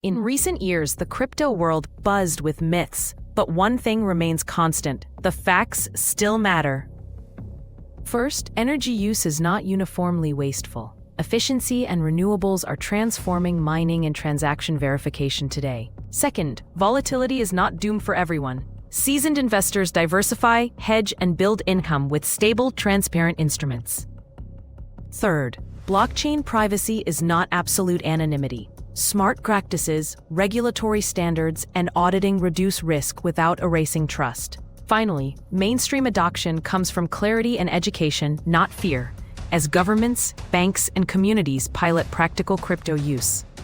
In recent years, the crypto world buzzed with myths, but one thing remains constant: the facts still matter. First, energy use is not uniformly wasteful. Efficiency and renewables are transforming mining and transaction verification today. Second, volatility is not doomed for everyone. Seasoned investors diversify, hedge, and build income with stable, transparent instruments. Third, blockchain privacy is not absolute anonymity. Smart practices, regulatory standards, and auditing reduce risk without erasing trust. Finally, mainstream adoption comes from clarity and education, not fear, as governments, banks, and communities pilot practical crypto use.